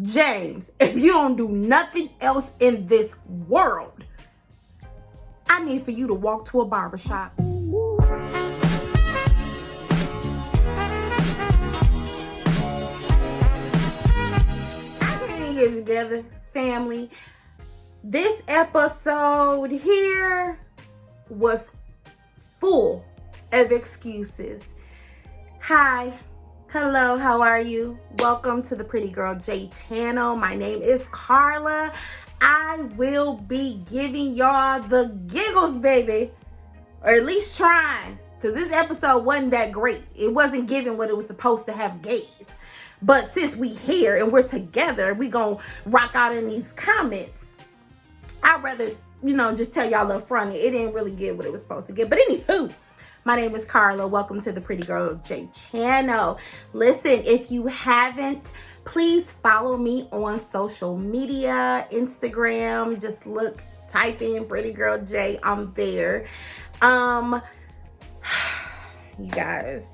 James, if you don't do nothing else in this world, I need for you to walk to a barbershop. I can't get together, family. This episode here was full of excuses. Hi. Hello, how are you? Welcome to the Prettigrylj channel. My name is Carla. I will be giving y'all the giggles, baby. Or at least trying. Because this episode wasn't that great. It wasn't giving what it was supposed to have gave. But since we here and we're together, we gonna rock out in these comments. I'd rather, just tell y'all up front. It didn't really give what it was supposed to give. But anywho. My name is Carla. Welcome to the Prettigrylj channel. Listen, if you haven't, please follow me on social media, Instagram. Just type in Prettigrylj. I'm there. You guys,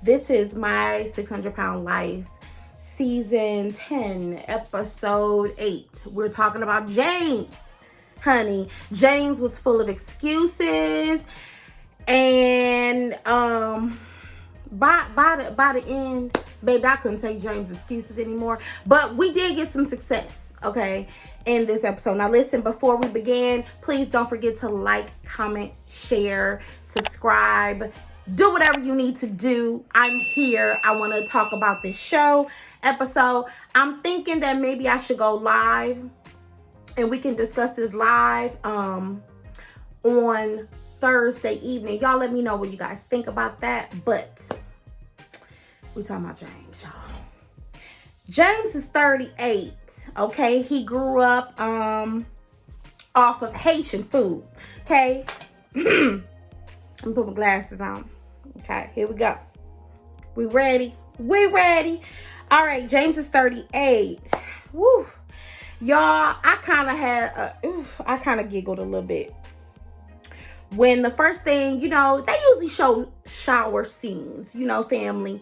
this is my 600-pound life, season 10, episode 8. We're talking about James, honey. James was full of excuses. And by the end, baby, I couldn't take James' excuses anymore. But we did get some success, okay, in this episode. Now listen, before we begin, please don't forget to like, comment, share, subscribe. Do whatever you need to do. I'm here. I want to talk about this episode. I'm thinking that maybe I should go live and we can discuss this live on Thursday evening. Y'all let me know what you guys think about that. But we talking about James, y'all. James is 38. Okay, he grew up off of Haitian food. Okay. Let me put my glasses on. Okay, here we go. We ready? We ready. All right, James is 38. Woo. Y'all, I kind of giggled a little bit when the first thing, they usually show shower scenes, family,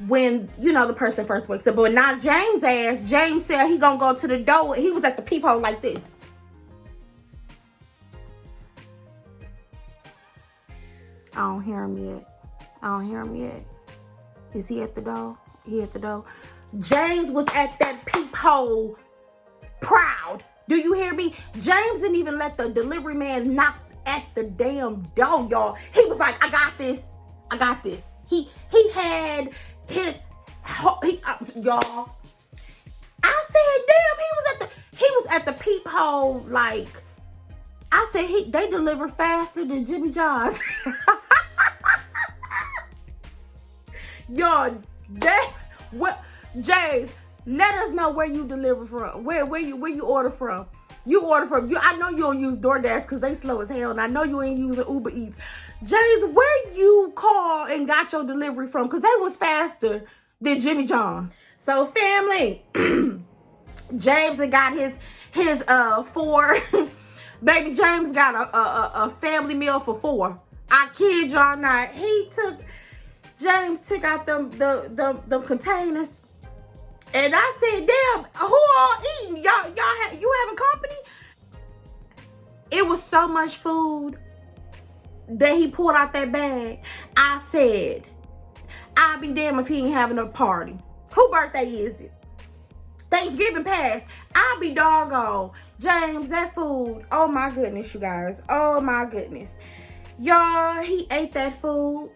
when, the person first wakes up. But not James' ass. James said he gonna go to the door. He was at the peephole like this. I don't hear him yet. Is he at the door? He at the door. James was at that peephole proud. Do you hear me? James didn't even let the delivery man knock at the damn door, y'all. He was like, I got this. He had his y'all. I said, damn, he was at the peephole. Like, I said, they deliver faster than Jimmy John's. Y'all, James, let us know where you deliver from. Where you order from. I know you don't use DoorDash because they slow as hell. And I know you ain't using Uber Eats. James, where you call and got your delivery from? Because they was faster than Jimmy John's. So, family, James got his 4. Baby, James got a family meal for 4. I kid y'all not. James took out them containers. And I said, damn, who all eating? You having company? It was so much food that he pulled out that bag. I said, I'll be damned if he ain't having a party. Whose birthday is it? Thanksgiving passed. I'll be doggone. James, that food. Oh my goodness, you guys. Oh my goodness. Y'all, he ate that food.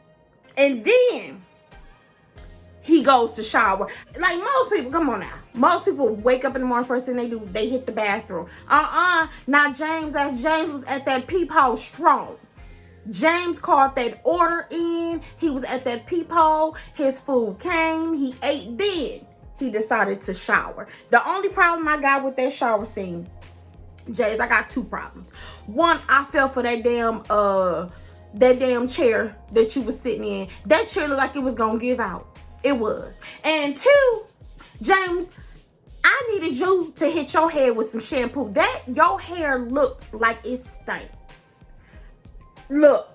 And then he goes to shower. Like most people, come on now. Most people wake up in the morning, first thing they do, they hit the bathroom. Now James was at that peephole strong. James called that order in. He was at that peephole. His food came. He ate. Then he decided to shower. The only problem I got with that shower scene, James, I got 2 problems. One, I fell for that damn chair that you was sitting in. That chair looked like it was gonna give out. It was. And 2, James, I needed you to hit your head with some shampoo. Your hair looked like it stank. Look,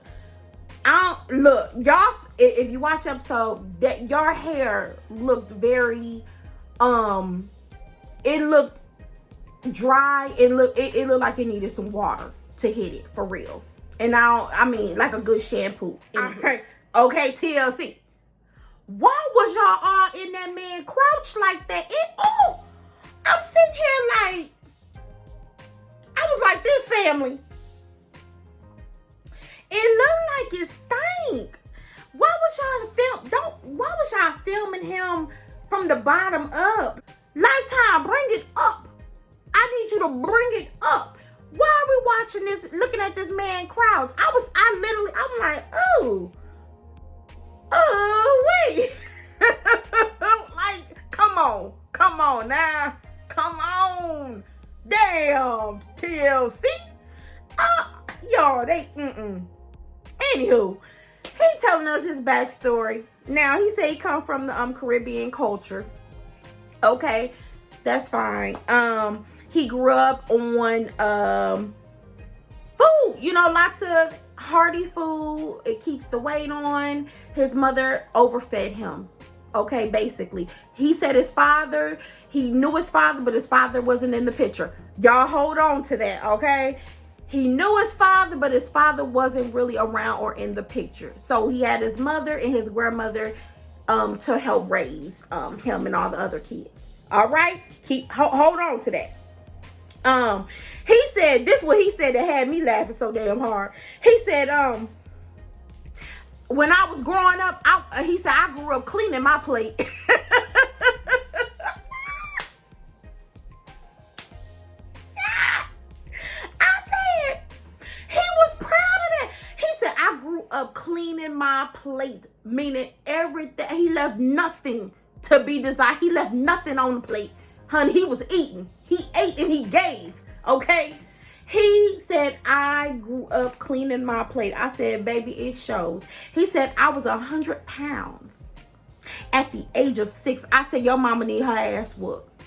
y'all, if you watch the episode, that your hair looked very it looked dry. It looked like it needed some water to hit it, for real. And now, I mean, like a good shampoo. Okay, TLC. Why was y'all all in that man crouch like that? I'm sitting here like, I was like, this family, it looked like it stink. Why was y'all filming him from the bottom up? Lifetime, bring it up. I need you to bring it up. Why are we watching this, looking at this man crouch? I'm like, oh, wait. Like, come on now. Come on. Damn, TLC. Y'all, Anywho, he telling us his backstory. Now, he said he come from the Caribbean culture. Okay, that's fine. He grew up on food, lots of hearty food. It keeps the weight on. His mother overfed him. Okay, basically. He said he knew his father, but his father wasn't in the picture. Y'all hold on to that, okay? He knew his father, but his father wasn't really around or in the picture. So he had his mother and his grandmother to help raise him and all the other kids. All right? Hold on to that. He said, this is what he said that had me laughing so damn hard. He said, when I was growing up, he said, I grew up cleaning my plate. I said, he was proud of that. He said, I grew up cleaning my plate, meaning everything. He left nothing to be desired. He left nothing on the plate. Honey, he was eating. He ate and he gave, okay? He said, I grew up cleaning my plate. I said, baby, it shows. He said, I was 100 pounds at the age of 6. I said, your mama need her ass whooped.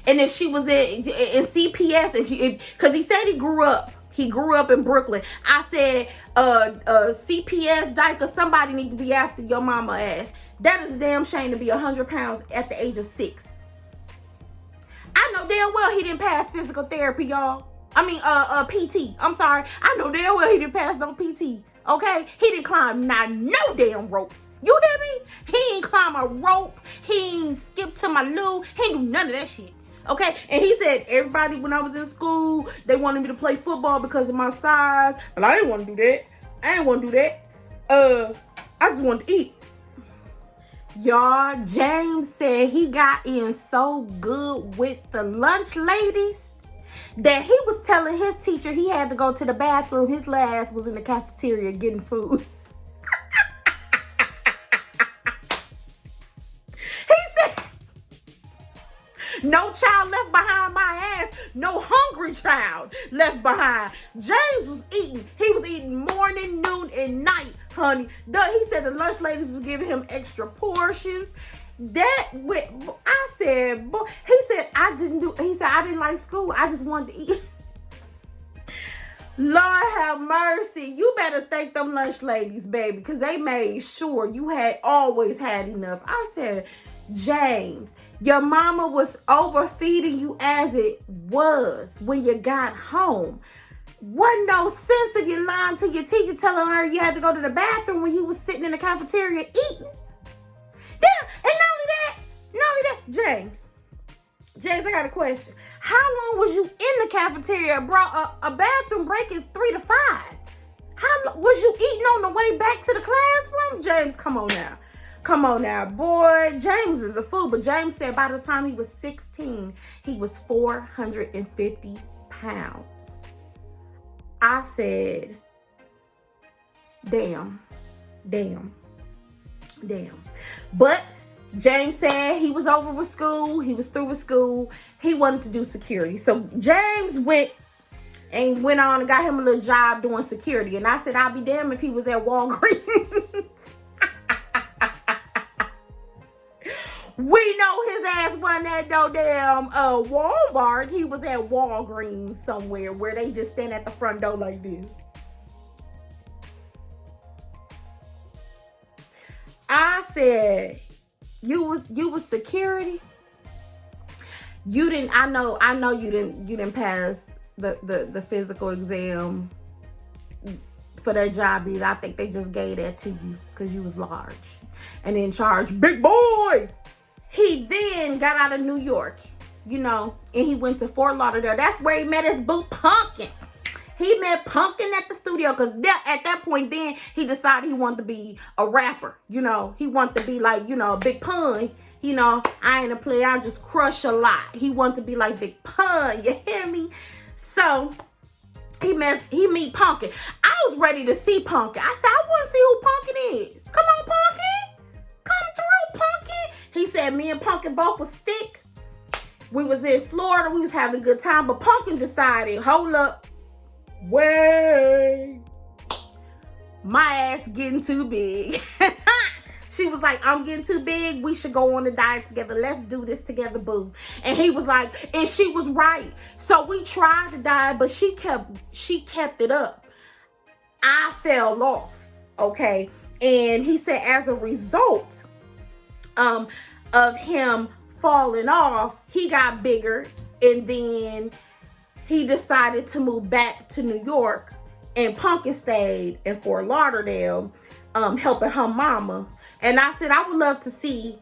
And if she was in CPS, because he said he grew up in Brooklyn. I said, CPS, Dyke, somebody need to be after your mama ass. That is a damn shame to be 100 pounds at the age of 6. I know damn well he didn't pass physical therapy, y'all. I mean, PT. I'm sorry. I know damn well he didn't pass no PT. Okay? He didn't climb no damn ropes. You hear me? He ain't climb a rope. He ain't skip to my loo. He ain't do none of that shit. Okay? And he said, everybody, when I was in school, they wanted me to play football because of my size. But I didn't want to do that. I didn't want to do that. I just wanted to eat. Y'all, James said he got in so good with the lunch ladies that he was telling his teacher he had to go to the bathroom. His last was in the cafeteria getting food. He said, no child left behind my ass. No hungry child left behind. James was eating. He was eating morning, noon, and night, honey. He said the lunch ladies was giving him extra portions. I said, boy, he said, I didn't like school. I just wanted to eat. Lord have mercy. You better thank them lunch ladies, baby, because they made sure you had always had enough. I said, James, your mama was overfeeding you as it was when you got home. Wasn't no sense of you lying to your teacher telling her you had to go to the bathroom when you was sitting in the cafeteria eating. Damn, and not only that, James, I got a question. How long was you in the cafeteria? Bro, a bathroom break is 3 to 5. How was you eating on the way back to the classroom? James, come on now. Come on now, boy. James is a fool. But James said by the time he was 16, he was 450 pounds. I said, damn. But James said he was over with school. He was through with school. He wanted to do security. So James went on and got him a little job doing security. And I said, I'll be damned if he was at Walgreens. We know his ass wasn't at no damn Walmart. He was at Walgreens somewhere where they just stand at the front door like this. I said, you was security? You didn't, I know you didn't pass the physical exam for that job either. I think they just gave that to you because you was large and in charge. Big boy! He then got out of New York, and he went to Fort Lauderdale. That's where he met his boo Pumpkin. He met Pumpkin at the studio because at that point then he decided he wanted to be a rapper. He wanted to be like, a Big Pun. I ain't a player. I just crush a lot. He wanted to be like Big Pun. You hear me? So he meet Pumpkin. I was ready to see Pumpkin. I said, I want to see who Pumpkin is. Come on, Pumpkin. Come through, Pumpkin. He said me and Pumpkin both was thick. We was in Florida. We was having a good time. But Pumpkin decided, hold up. Wait. My ass getting too big. She was like, I'm getting too big. We should go on a diet together. Let's do this together, boo. And he was like, and she was right. So we tried to diet, but she kept it up. I fell off. Okay. And he said as a result of him falling off, he got bigger, and then he decided to move back to New York, and Pumpkin stayed in Fort Lauderdale, helping her mama. And I said, I would love to see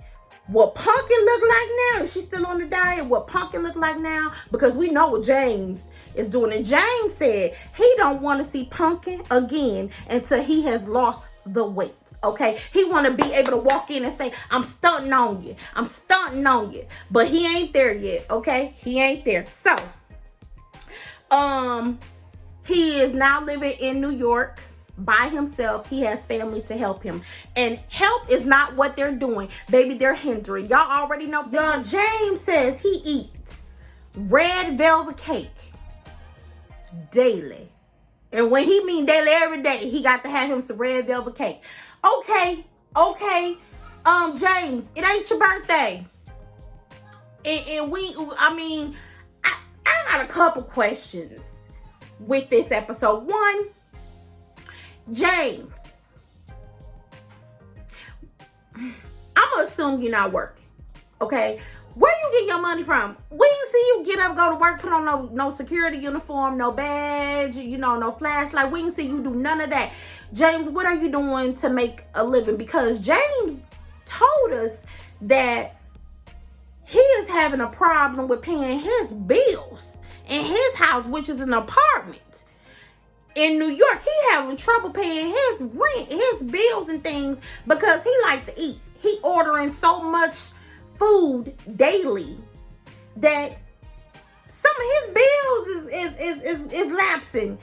what Pumpkin look like now. Is she still on the diet? What Pumpkin look like now? Because we know what James is doing. And James said he don't want to see Pumpkin again until he has lost the weight. Okay, he want to be able to walk in and say, I'm stunting on you. I'm stunting on you. But he ain't there yet. Okay, he ain't there. So he is now living in New York by himself. He has family to help him, and help is not what they're doing, baby. They're hindering. Y'all already know. Y'all, James says he eats red velvet cake daily, and when he mean daily, every day, he got to have him some red velvet cake. Okay, James, it ain't your birthday, and I got a couple questions with this episode. One, James, I'm gonna assume you're not working, okay? Where you get your money from? We didn't see you get up, go to work, put on no security uniform, no badge, no flashlight. We didn't see you do none of that. James, what are you doing to make a living? Because James told us that he is having a problem with paying his bills in his house, which is an apartment in New York. He having trouble paying his rent, his bills and things, because he like to eat. He ordering so much food daily that some of his bills is lapsing.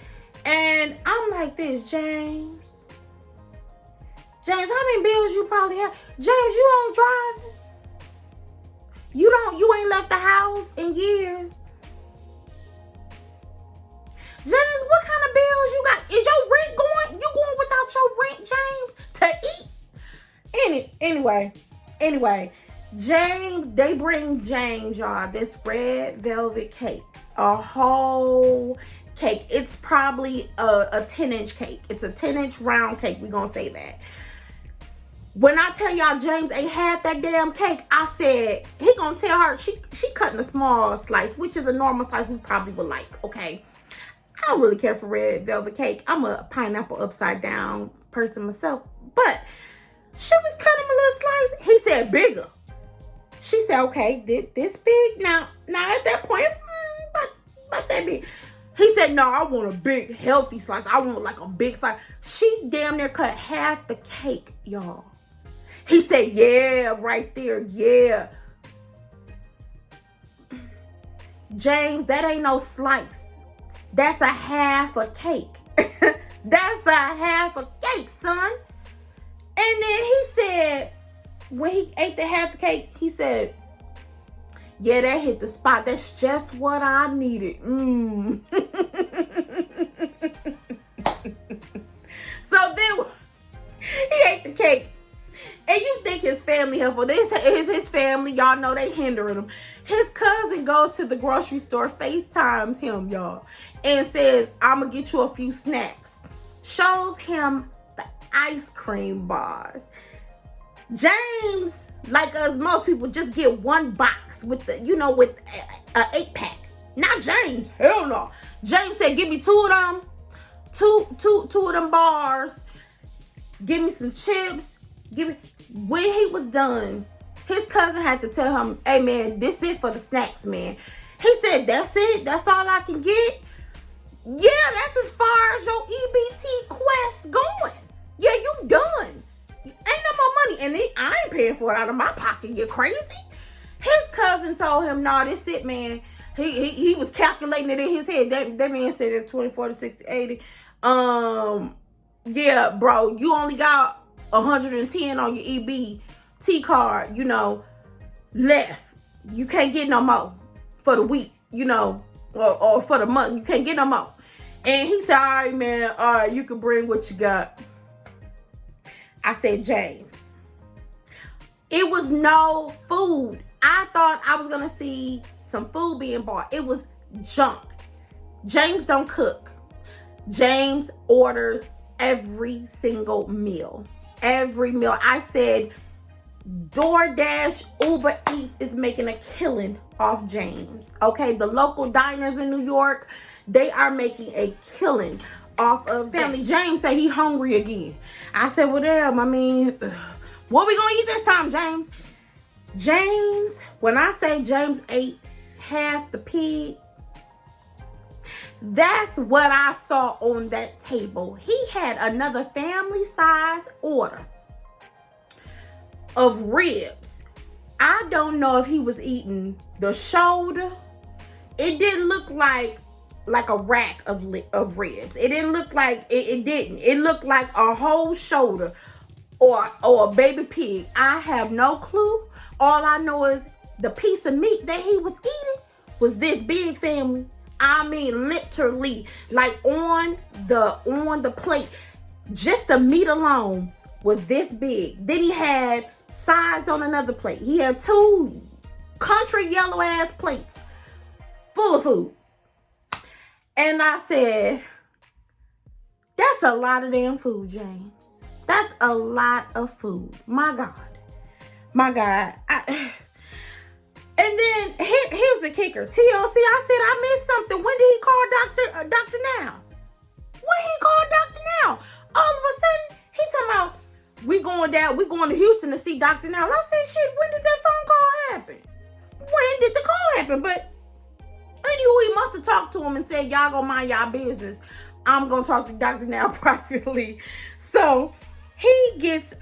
And I'm like this, James, how many bills you probably have? James, you don't drive. You ain't left the house in years. James, what kind of bills you got? Is your rent going? You going without your rent, James, to eat? Anyway, James, they bring James, y'all, this red velvet cake. A whole cake. It's probably a 10-inch cake. It's a 10-inch round cake. We gonna say that. When I tell y'all James ain't had that damn cake, I said, he gonna tell her she cutting a small slice, which is a normal slice we probably would like, okay? I don't really care for red velvet cake. I'm a pineapple upside down person myself. But she was cutting him a little slice. He said bigger. She said, okay, this big? Now at that point, about that big. He said, no, I want a big, healthy slice. I want like a big slice. She damn near cut half the cake, y'all. He said, yeah, right there, yeah. James, that ain't no slice. That's a half a cake. That's a half a cake, son. And then he said, when he ate the half the cake, he said, yeah, that hit the spot. That's just what I needed. So then he ate the cake. And you think his family helpful. This is his family. Y'all know they hindering him. His cousin goes to the grocery store, FaceTimes him, y'all, and says, I'm going to get you a few snacks. Shows him the ice cream bars. James like us, most people just get one box with the, with a 8-pack. Not James. Hell no. James said, give me two of them. Two of them bars. Give me some chips. When he was done, his cousin had to tell him, hey man, this it for the snacks, man. He said, that's it? That's all I can get? Yeah, that's as far as your EBT quest going. Yeah, you done. Ain't no more money. And I ain't paying for it out of my pocket. You crazy? His cousin told him, nah, this it, man. He was calculating it in his head. That man said it's 24 to 60, 80. Yeah, bro, you only got 110 on your EBT card, left. You can't get no more for the week, or for the month. You can't get no more. And he said, all right, man, all right, you can bring what you got. I said, James, it was no food. I thought I was going to see some food being bought. It was junk. James don't cook. James orders every single meal. Every meal. I said, DoorDash, Uber Eats is making a killing off James. Okay, the local diners in New York, they are making a killing off of family. James said he hungry again. I said, well, damn, I mean, what we gonna eat this time, James? James, when I say James ate half the pig, that's what I saw on that table. He had another family size order of ribs. I don't know if he was eating the shoulder. It didn't look like a rack of ribs. It didn't look like it didn't. It looked like a whole shoulder or a baby pig. I have no clue. All I know is the piece of meat that he was eating was this big, family. I mean, literally, like on the plate, just the meat alone was this big. Then he had sides on another plate. He had 2 country yellow ass plates full of food. And I said, that's a lot of damn food, James. That's a lot of food. My God. My God. And then here's the kicker. TLC, I said I missed something. When did he call Dr. Now? When he called Dr. Now? All of a sudden, he talking about, we going to Houston to see Dr. Now. I said, shit, when did that phone call happen? When did the call happen? But anyway, he must have talked to him and said, y'all gonna mind y'all business. I'm gonna talk to Dr. Now privately. So he gets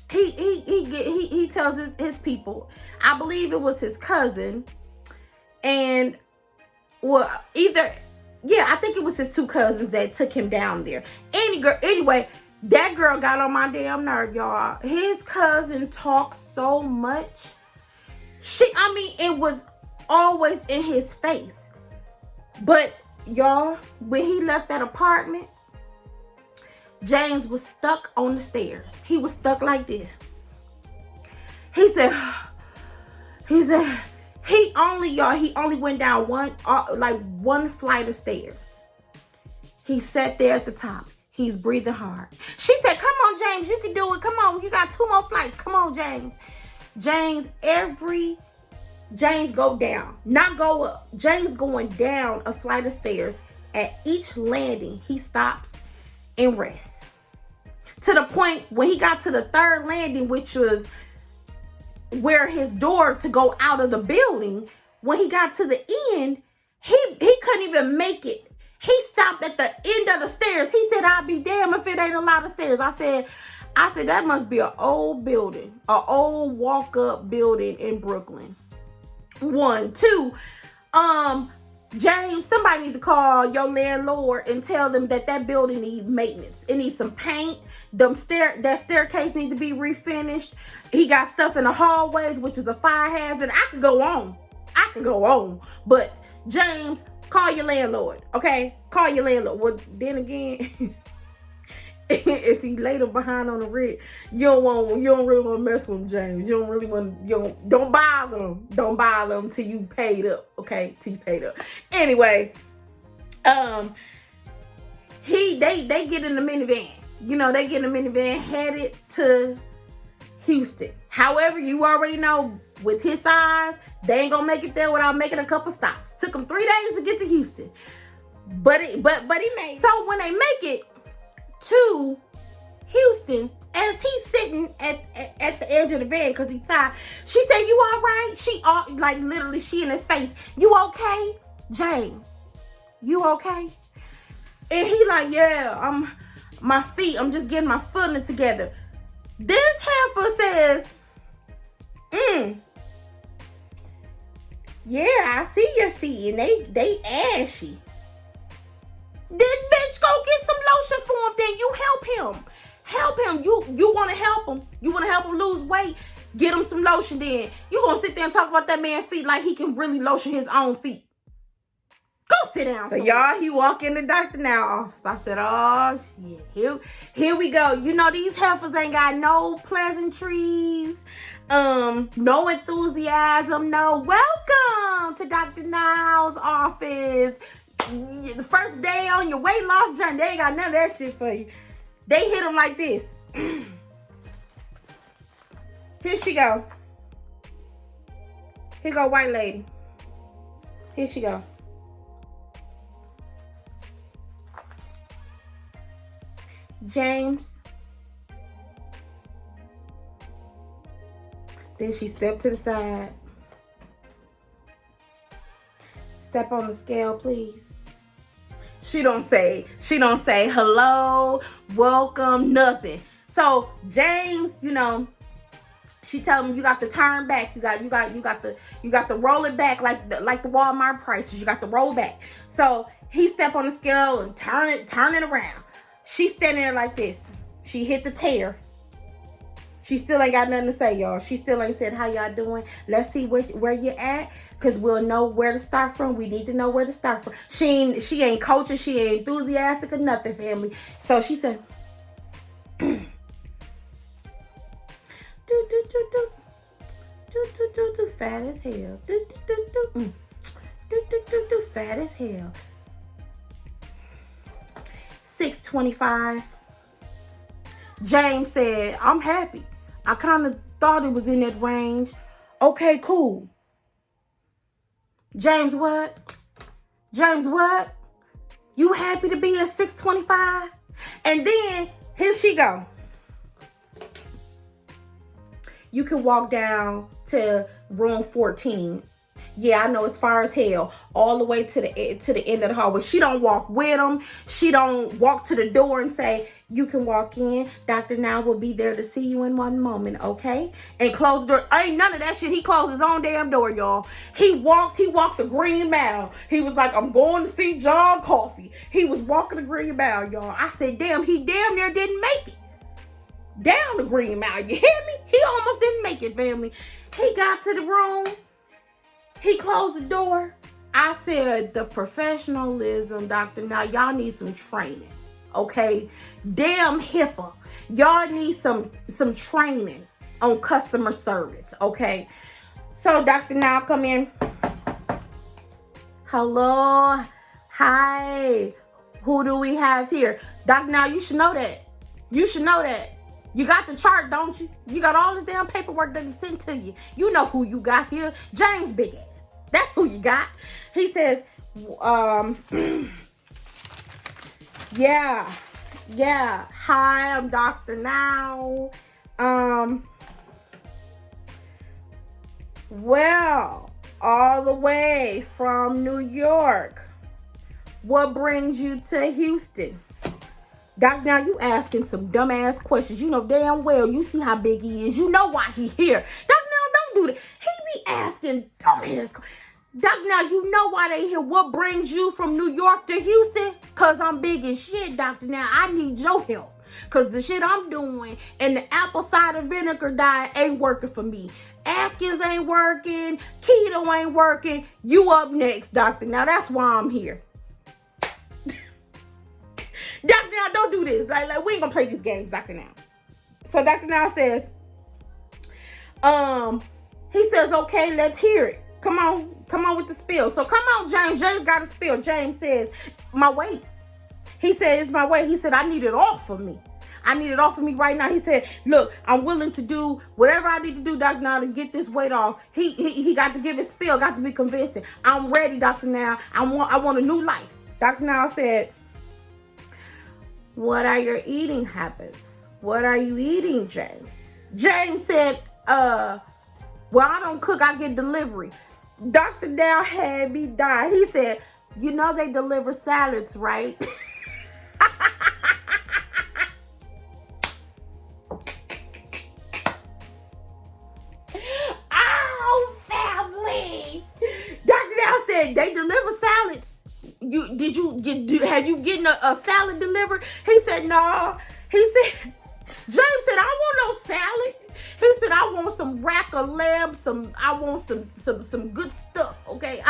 he tells his people, I believe it was his cousin, and I think it was his 2 cousins that took him down there. Anyway, that girl got on my damn nerve, y'all. His cousin talks so much. It was always in his face. But y'all, when he left that apartment, James was stuck on the stairs. He was stuck like this. He said he only went down one flight of stairs. He sat there at the top. He's breathing hard. She said, come on, James, you can do it. Come on, you got 2 more flights. Come on, James. James go down, not go up. James going down a flight of stairs. At each landing, he stops and rests. To the point when he got to the 3rd landing, which was where his door to go out of the building, when he got to the end, he couldn't even make it. He stopped at the end of the stairs. He said, I'll be damned if it ain't a lot of stairs. I said, that must be an old building, an old walk-up building in Brooklyn. 1, 2, James, somebody need to call your landlord and tell them that building needs maintenance. It needs some paint. That staircase needs to be refinished. He got stuff in the hallways, which is a fire hazard. I could go on. But James, call your landlord, okay? Call your landlord. Well, then again, if he later behind on the rent, you don't really want to mess with him, James. Don't bother him. Don't bother him till you paid up, okay? Till you paid up. Anyway, they get in the minivan. They get in the minivan headed to Houston. However, you already know with his size, they ain't gonna make it there without making a couple stops. Took them 3 days to get to Houston. But he made it. So when they make it to Houston, as he's sitting at the edge of the bed because he's tired, she said, "You all right?" Like literally, she in his face. "You okay, James? You okay?" And he like, "Yeah, I'm just getting my footing together." This heifer says, "Yeah, I see your feet and they ashy. This bitch go get some lotion for him, then you help him. Help him. You want to help him. You want to help him lose weight. Get him some lotion then. You going to sit there and talk about that man's feet like he can really lotion his own feet. Go sit down." So y'all, he walk in the Dr. Now office. I said, "Oh shit. Here we go. You know these heifers ain't got no pleasantries. No enthusiasm. No welcome to Dr. Now's office. The first day on your weight loss journey, they ain't got none of that shit for you." They hit him like this. Here she go. Here go white lady. Here she go. "James." Then she stepped to the side. "Step on the scale, please." She don't say hello, welcome, nothing. So James, she tell him, "You got to turn back. You got to roll it back like the Walmart prices. You got to roll back." So he step on the scale and turn it around. She standing there like this. She hit the tear. She still ain't got nothing to say, y'all. She still ain't said, "How y'all doing? Let's see where you at, because we'll know where to start from. We need to know where to start from." She ain't coaching. She ain't enthusiastic or nothing, family. So she said, "Do fat as hell. Do fat as hell. 625. James said, "I'm happy. I kind of thought it was in that range. Okay, cool." James, what? James, what? You happy to be at 625? And then, here she go. "You can walk down to room 14. Yeah, I know it's far as hell, all the way to the end of the hallway." She don't walk with him. She don't walk to the door and say, "You can walk in. Dr. Now will be there to see you in one moment, okay?" And close the door. Ain't none of that shit. He closed his own damn door, y'all. He walked the Green Mile. He was like, "I'm going to see John Coffey." He was walking the Green Mile, y'all. I said, damn, he damn near didn't make it down the Green Mile. You hear me? He almost didn't make it, family. He got to the room. He closed the door. I said, the professionalism, Dr. Now, y'all need some training, okay? Damn HIPAA. Y'all need some training on customer service, okay? So Dr. Now come in. "Hello, hi, who do we have here?" Dr. Now, you should know that. You should know that. You got the chart, don't you? You got all this damn paperwork that he sent to you. You know who you got here. James Big Ass. That's who you got. He says, yeah. Hi, I'm Dr. Now. Well, all the way from New York. What brings you to Houston? Doc, now you asking some dumbass questions. You know damn well you see how big he is. You know why he here. Doc, now don't do that. He be asking dumbass questions. Doc, now you know why they here. What brings you from New York to Houston? Cause I'm big as shit, Doctor. Now I need your help. Cause the shit I'm doing and the apple cider vinegar diet ain't working for me. Atkins ain't working. Keto ain't working. You up next, Doctor. Now that's why I'm here. Dr. Now, don't do this. Like we ain't gonna play these games, Dr. Now. So Dr. Now says, he says, okay, let's hear it. Come on with the spill. So come on, James. James got a spill. James says, my weight. He said, it's my weight. He said, I need it off of me. I need it off of me right now. He said, look, I'm willing to do whatever I need to do, Dr. Now, to get this weight off. He got to give it spill, got to be convincing. I'm ready, Dr. Now. I want a new life. Dr. Now said, what are your eating habits? What are you eating, James? James said, well, I don't cook, I get delivery. Dr. Now had me die. He said, you know they deliver salads, right? Oh, family. Dr. Now said, they deliver salads. Have you getting a salad delivered? He said, no. He said, James said, I want no salad. He said, I want some rack of lamb, I want some good stuff, okay? He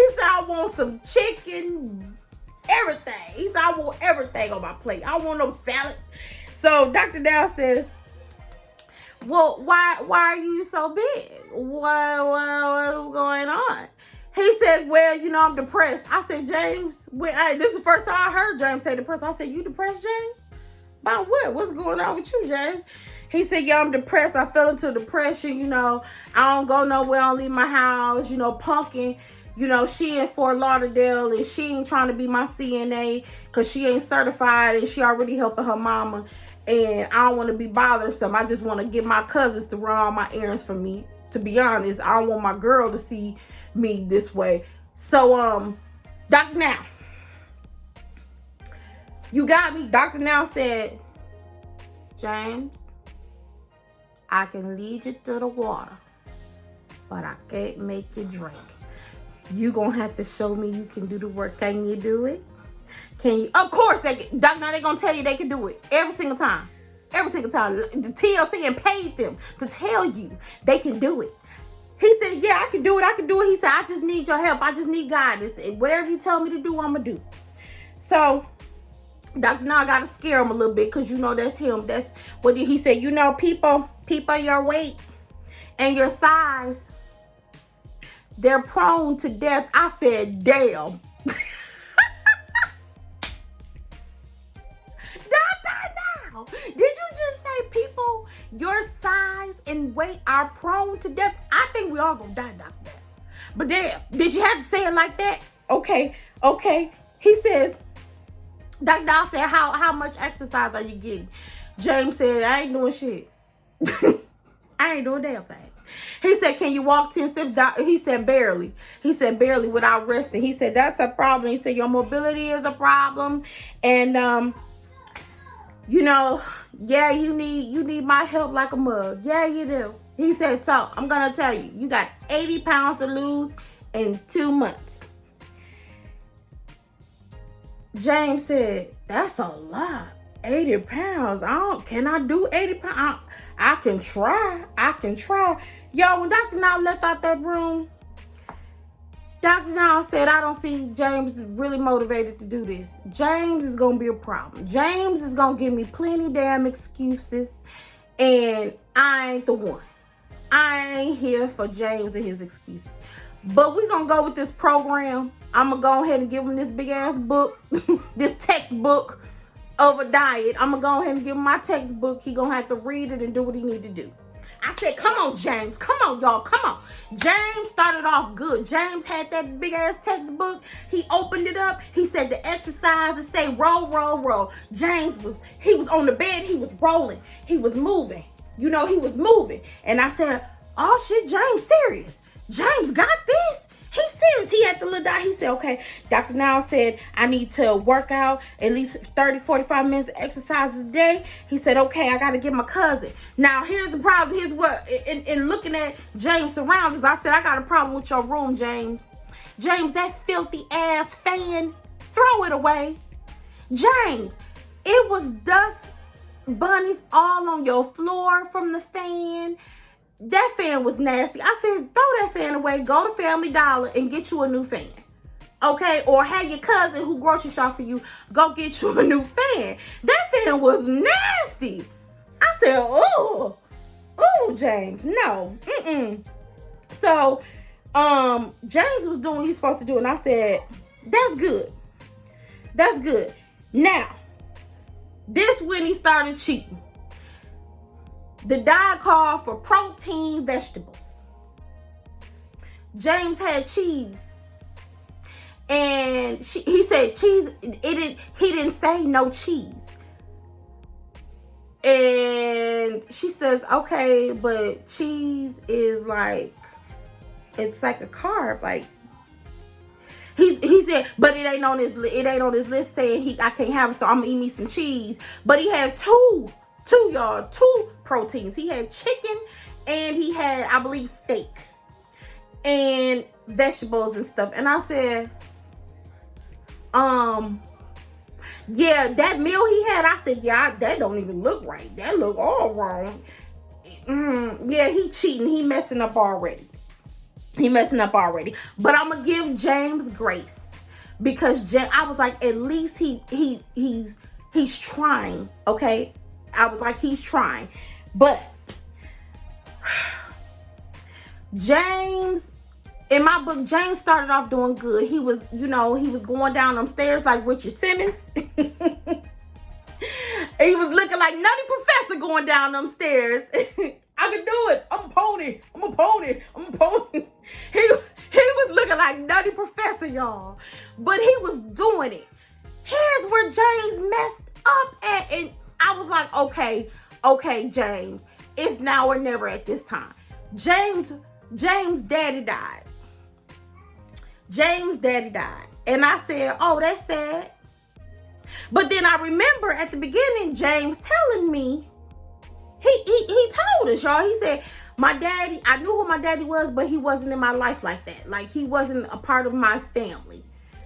said, I want some chicken, everything. He said, I want everything on my plate. I want no salad. So Dr. Dow says, well, why are you so big? What's going on? He says, well, you know, I'm depressed. I said, James, this is the first time I heard James say depressed. I said, you depressed, James? About what? What's going on with you, James? He said, yeah, I'm depressed. I fell into depression, you know. I don't go nowhere. I don't leave my house, you know, punking. You know, she in Fort Lauderdale and she ain't trying to be my CNA because she ain't certified and she already helping her mama. And I don't want to be bothersome. I just want to get my cousins to run all my errands for me. To be honest, I don't want my girl to see me this way. So, Dr. Now, you got me. Dr. Now said, James, I can lead you to the water, but I can't make you drink. You gonna have to show me you can do the work. Can you do it? Can you? Of course, Dr. Now, they gonna tell you they can do it every single time. Every single time. The TLC and paid them to tell you they can do it. He said, yeah, I can do it. I can do it. He said, I just need your help. I just need guidance. And whatever you tell me to do, I'm going to do. So, Dr. Now, I got to scare him a little bit because, you know, that's him. That's what he said. You know, people your weight and your size, they're prone to death. I said, damn. Did you just say people your size and weight are prone to death? I think we all gonna die, Dr. But damn, did you have to say it like that? Okay. He says, Dr. Dow said, how much exercise are you getting? James said, I ain't doing shit. I ain't doing damn thing. He said, can you walk 10 steps? He said, barely. He said, barely without resting. He said, that's a problem. He said, your mobility is a problem. And, you know, yeah, you need my help like a mug. Yeah, you do. He said, so I'm going to tell you, you got 80 pounds to lose in 2 months. James said, that's a lot. 80 pounds. Can I do 80 pounds? I can try. Yo, when Dr. Now left out that room, Dr. Now said, I don't see James really motivated to do this. James is going to be a problem. James is going to give me plenty damn excuses. And I ain't the one. I ain't here for James and his excuses. But we're going to go with this program. I'm going to go ahead and give him this big ass book. This textbook of a diet. I'm going to go ahead and give him my textbook. He going to have to read it and do what he need to do. I said, come on, James. Come on, y'all. Come on. James started off good. James had that big ass textbook. He opened it up. He said the exercises say roll, roll, roll. James was on the bed. He was rolling. He was moving. You know, he was moving. And I said, oh shit, James serious. James got this. He's serious. He had to look down. He said, okay, Dr. Now said I need to work out at least 30, 45 minutes of exercises a day. He said, okay, I got to get my cousin. Now, here's the problem. Here's what, in looking at James' surroundings, I said, I got a problem with your room, James. James, that filthy ass fan, throw it away. James, it was dust bunnies all on your floor from the fan. That fan was nasty. I said, throw that fan away. Go to Family Dollar and get you a new fan. Okay? Or have your cousin who grocery shop for you go get you a new fan. That fan was nasty. I said, oh, James, no. So, James was doing what he's supposed to do. And I said, that's good. That's good. Now, This when he started cheating. The diet called for protein vegetables. James had cheese. And he said cheese, he didn't say no cheese. And she says, okay, but cheese is like, it's like a carb. Like, he said, but it ain't on his list saying I can't have it, so I'm gonna eat me some cheese. But he had two proteins. He had chicken and he had, I believe, steak and vegetables and stuff. And I said, yeah, that meal he had, I said, yeah, that don't even look right. That look all wrong. Yeah, he cheating. He messing up already. But I'm gonna give James grace, because I was like, at least he's trying. Okay, I was like, he's trying. But James, in my book, James started off doing good. He was going down them stairs like Richard Simmons. He was looking like Nutty Professor going down them stairs. I can do it. I'm a pony. He was looking like Nutty Professor, y'all. But he was doing it. Here's where James messed up at. And I was like, okay, James. It's now or never at this time. James' daddy died. And I said, oh, that's sad. But then I remember at the beginning, James telling me, he told us, y'all. He said, my daddy, I knew who my daddy was, but he wasn't in my life like that. Like, he wasn't a part of my family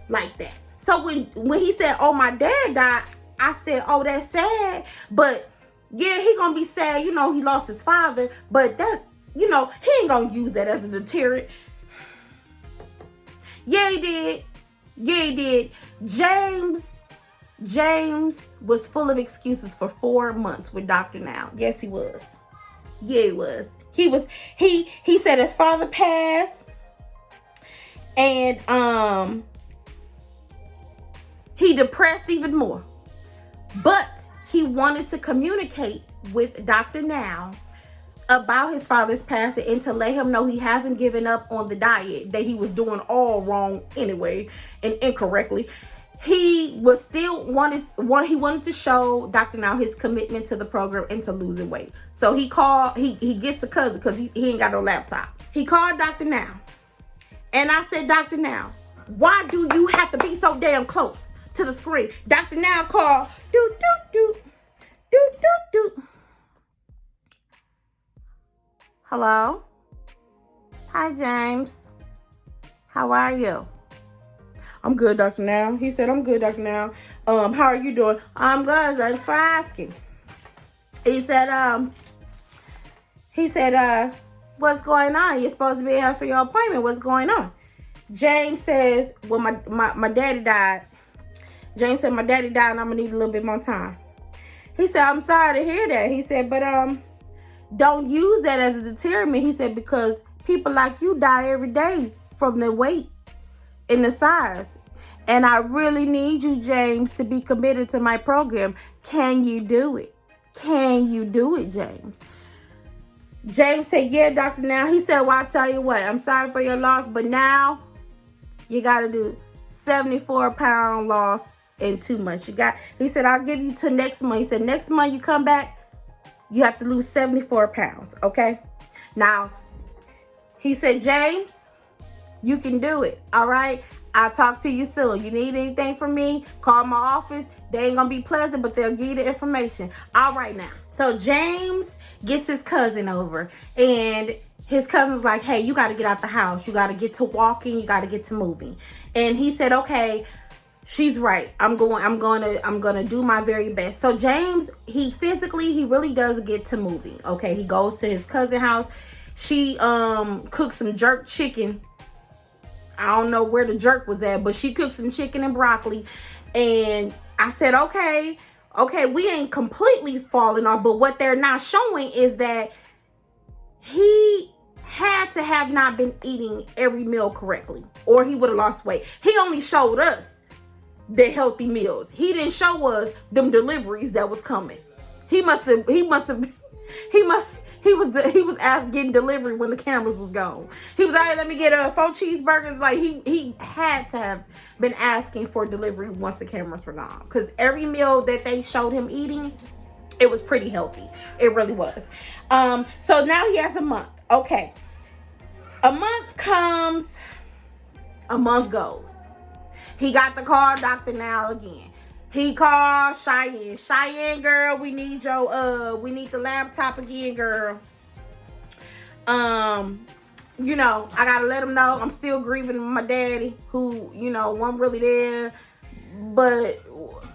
like that. So when he said, oh, my dad died, I said, oh, that's sad. But yeah, he gonna be sad. He lost his father. But that, he ain't gonna use that as a deterrent. Yeah, he did. James was full of excuses for 4 months with Dr. Now. Yes, he was. Yeah, he was. He said his father passed, and he depressed even more. But he wanted to communicate with Dr. Now about his father's passing and to let him know he hasn't given up on the diet that he was doing all wrong anyway and incorrectly. He was still wanted to show Dr. Now his commitment to the program and to losing weight. So he gets a cousin because he ain't got no laptop. He called Dr. Now. And I said, Dr. Now, why do you have to be so damn close to the screen? Dr. Now called, doot, doot, doot, doot, doot, doot. Hello? Hi, James. How are you? I'm good, Dr. Now. He said, I'm good, Dr. Now. How are you doing? I'm good. Thanks for asking. He said, what's going on? You're supposed to be here for your appointment. What's going on? James says, well, my daddy died. James said, my daddy died and I'm gonna need a little bit more time. He said, I'm sorry to hear that. He said, but don't use that as a deterrent. He said, because people like you die every day from the weight and the size. And I really need you, James, to be committed to my program. Can you do it? Can you do it, James? James said, yeah, Dr. Now. He said, well, I'll tell you what. I'm sorry for your loss, but now you got to do 74-pound loss in 2 months. He said, I'll give you till next month. He said, next month you come back, you have to lose 74 pounds, okay? Now, he said, James, you can do it, all right? I'll talk to you soon. You need anything from me, call my office. They ain't gonna be pleasant, but they'll give you the information. All right now. So James gets his cousin over, and his cousin's like, hey, you gotta get out the house. You gotta get to walking. You gotta get to moving. And he said, okay, she's right. I'm gonna do my very best. So James, he really does get to moving. Okay, he goes to his cousin's house. She cooks some jerk chicken. I don't know where the jerk was at, but she cooked some chicken and broccoli. And I said, okay, we ain't completely falling off, but what they're not showing is that he had to have not been eating every meal correctly, or he would have lost weight. He only showed us the healthy meals. He didn't show us them deliveries that was coming. He was getting delivery when the cameras was gone. He was like, let me get 4 cheeseburgers. Like he had to have been asking for delivery once the cameras were gone. Because every meal that they showed him eating, it was pretty healthy. It really was. So now he has a month. Okay. A month comes, a month goes. He got the call, Dr. Now again. He called Cheyenne. Cheyenne, girl, we need the laptop again, girl. You know, I gotta let him know I'm still grieving my daddy, who, you know, wasn't really there. But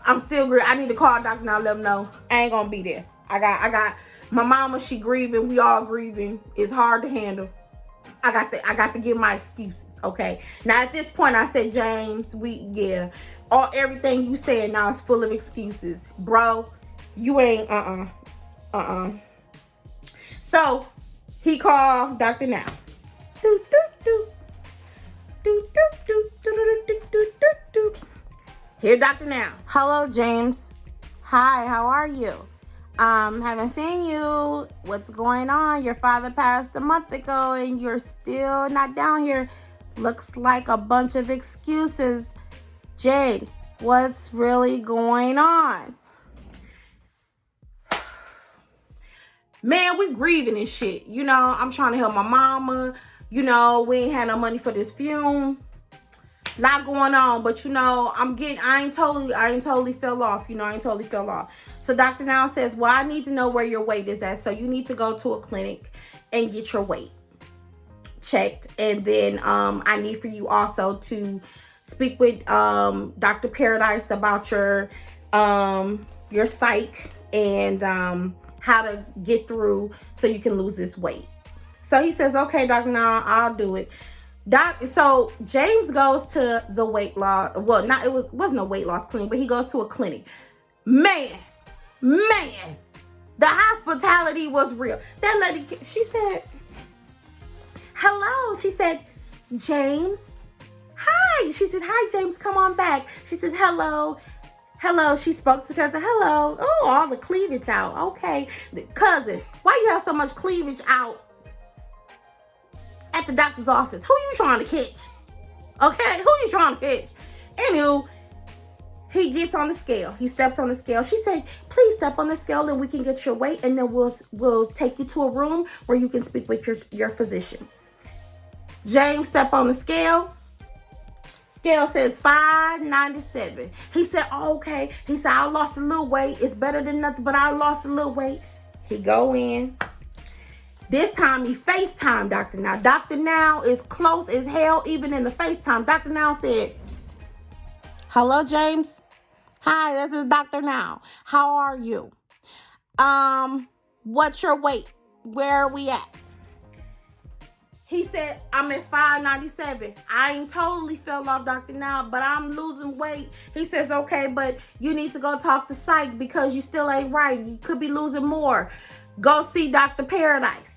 I'm still grieving. I need to call Dr. Now, let him know I ain't gonna be there. I got my mama, she grieving, we all grieving. It's hard to handle. I got to give my excuses, okay? Now at this point I said, James, everything you said now is full of excuses. Bro, you ain't So he called Dr. Now. Here, Dr. Now. Hello, James. Hi, how are you? Haven't seen you. What's going on? Your father passed a month ago and you're still not down here. Looks like a bunch of excuses. James, what's really going on? Man, we grieving and shit. You know, I'm trying to help my mama. You know, we ain't had no money for this funeral. Lot going on, but you know, I ain't totally fell off. You know, I ain't totally fell off. So Dr. Now says, well, I need to know where your weight is at. So you need to go to a clinic and get your weight checked. And then I need for you also to speak with Dr. Paradise about your psych and how to get through so you can lose this weight. So he says, okay, Dr. Now, I'll do it. So James goes to the weight loss. Well, it wasn't a weight loss clinic, but he goes to a clinic. Man, the hospitality was real. That lady, she said, hello. She said, James, hi. She said, hi, James, come on back. She says, hello. She spoke to cousin. Hello. Oh, all the cleavage out. Okay. Cousin, why you have so much cleavage out at the doctor's office? Who you trying to catch? Okay, who you trying to catch? Anywho, he gets on the scale. He steps on the scale. She said, please step on the scale and we can get your weight, and then we'll take you to a room where you can speak with your physician. James step on the scale. Scale says 597. He said, oh, okay. He said, I lost a little weight. It's better than nothing, but I lost a little weight. He go in. This time he FaceTime Dr. Now. Dr. Now is close as hell, even in the FaceTime. Dr. Now said, hello, James. Hi, this is Dr. Now. How are you? What's your weight? Where are we at? He said, I'm at 597. I ain't totally fell off, Dr. Now, but I'm losing weight. He says, okay, but you need to go talk to psych because you still ain't right. You could be losing more. Go see Dr. Paradise.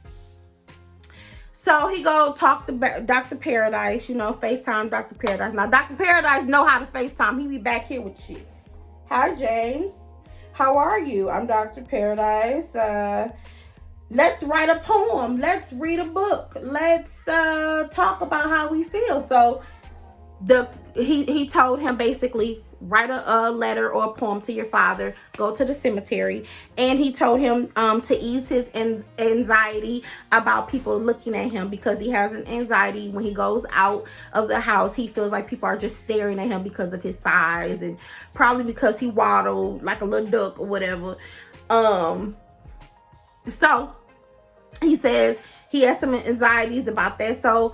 So he go talk to Dr. Paradise, you know, FaceTime Dr. Paradise. Now, Dr. Paradise know how to FaceTime. He be back here with shit. Hi, James. How are you? I'm Dr. Paradise. Let's write a poem. Let's read a book. Let's talk about how we feel. So he told him basically, write a letter or a poem to your father, go to the cemetery, and he told him to ease his anxiety about people looking at him, because he has an anxiety when he goes out of the house. He feels like people are just staring at him because of his size, and probably because he waddled like a little duck or whatever. So he says he has some anxieties about that, so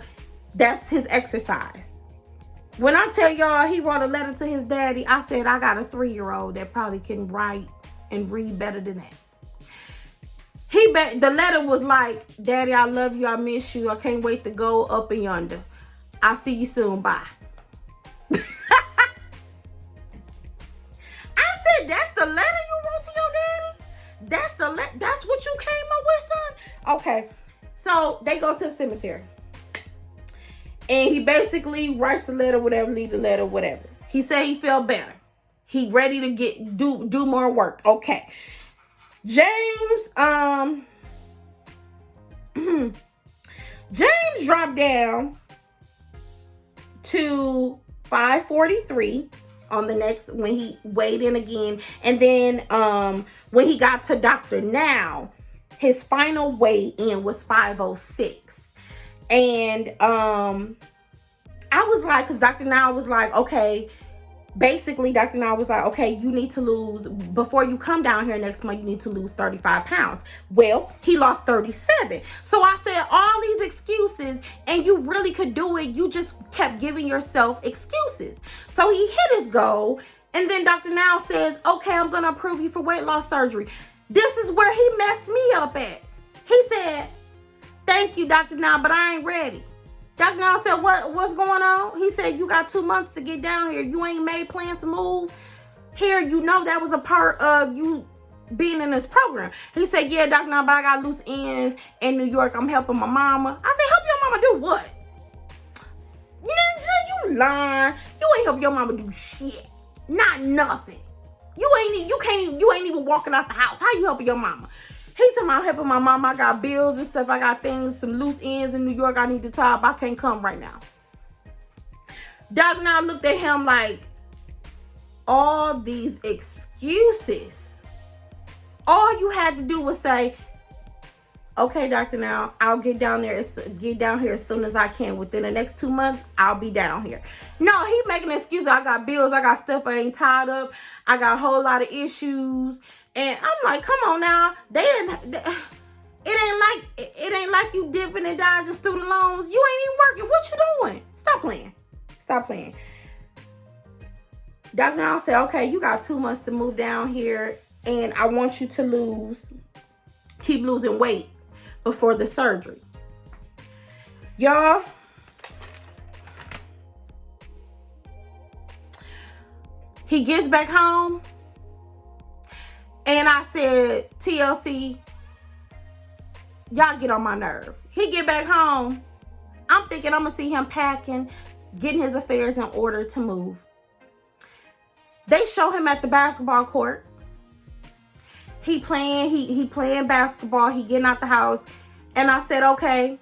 that's his exercise. When I tell y'all he wrote a letter to his daddy, I said I got a 3-year-old that probably can write and read better than that. The letter was like, Daddy, I love you, I miss you, I can't wait to go up and yonder. I'll see you soon, bye. I said, that's the letter you wrote to your daddy? That's what you came up with, son? Okay, so they go to the cemetery. And he basically writes the letter, whatever, leave the letter, whatever. He said he felt better. He ready to do more work. Okay. James, James dropped down to 543 on the next, when he weighed in again. And then when he got to Dr. Now, his final weigh in was 506. And I was like, because Dr. Now was like, okay, basically Dr. Now was like, okay, you need to lose, before you come down here next month, you need to lose 35 pounds. Well, he lost 37. So I said, all these excuses, and you really could do it. You just kept giving yourself excuses. So he hit his goal. And then Dr. Now says, okay, I'm going to approve you for weight loss surgery. This is where he messed me up at. He said, thank you, Dr. Now, but I ain't ready. Dr. Now said, what's going on? He said, you got 2 months to get down here. You ain't made plans to move here. You know that was a part of you being in this program. He said, yeah, Dr. Now, but I got loose ends in New York. I'm helping my mama. I said, help your mama do what? Ninja, you lying. You ain't help your mama do shit. Not nothing. You ain't even walking out the house. How you helping your mama? He talking about helping my mom. I got bills and stuff. I got things, some loose ends in New York I need to tie up. I can't come right now. Doc Now looked at him like, all these excuses. All you had to do was say, okay, Dr. Now, I'll get down here as soon as I can. Within the next 2 months, I'll be down here. No, he making excuses. I got bills. I got stuff I ain't tied up. I got a whole lot of issues. And I'm like, come on now. It ain't like you dipping and dodging student loans. You ain't even working. What you doing? Stop playing. Stop playing. Dr. Now said, okay, you got 2 months to move down here, and I want you to keep losing weight before the surgery. Y'all, he gets back home. And I said, TLC, y'all get on my nerve. He get back home. I'm thinking I'm going to see him packing, getting his affairs in order to move. They show him at the basketball court. He playing basketball. He getting out the house. And I said, okay.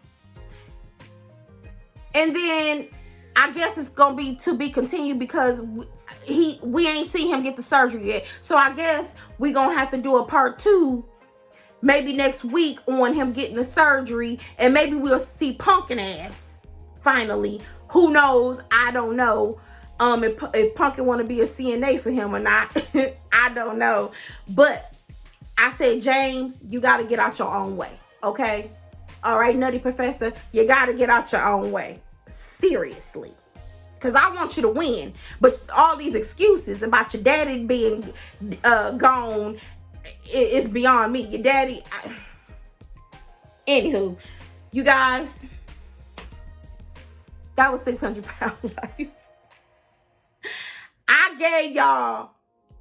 And then I guess it's going to be to be continued because we ain't seen him get the surgery yet. So I guess we gonna have to do a part 2 maybe next week on him getting the surgery, and maybe we'll see Punkin ass finally. Who knows? I don't know if Punkin want to be a CNA for him or not. I don't know. But I said, James, you got to get out your own way, okay? All right, Nutty Professor, you got to get out your own way. Seriously. Because I want you to win. But all these excuses about your daddy being gone is beyond me. Your daddy... Anywho, you guys, that was 600 Pound Life. I gave y'all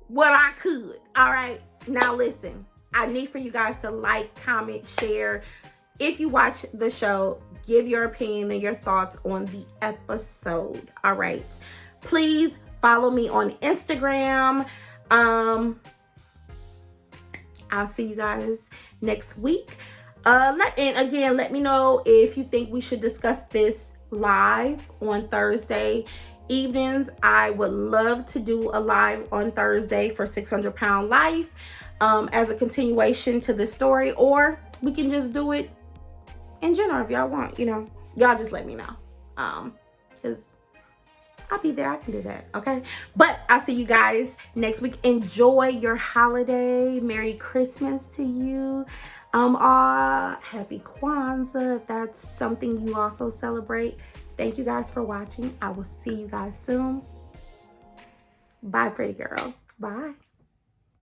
what I could. All right. Now listen, I need for you guys to like, comment, share. If you watch the show, give your opinion and your thoughts on the episode. All right. Please follow me on Instagram. I'll see you guys next week. And again, let me know if you think we should discuss this live on Thursday evenings. I would love to do a live on Thursday for 600 Pound Life as a continuation to this story, or we can just do it in general if y'all want. Y'all just let me know, because I'll be there. I can do that. Okay. But I'll see you guys next week. Enjoy your holiday. Merry Christmas to you. Happy Kwanzaa, if that's something you also celebrate. Thank you guys for watching. I will see you guys soon. Bye, pretty girl. Bye.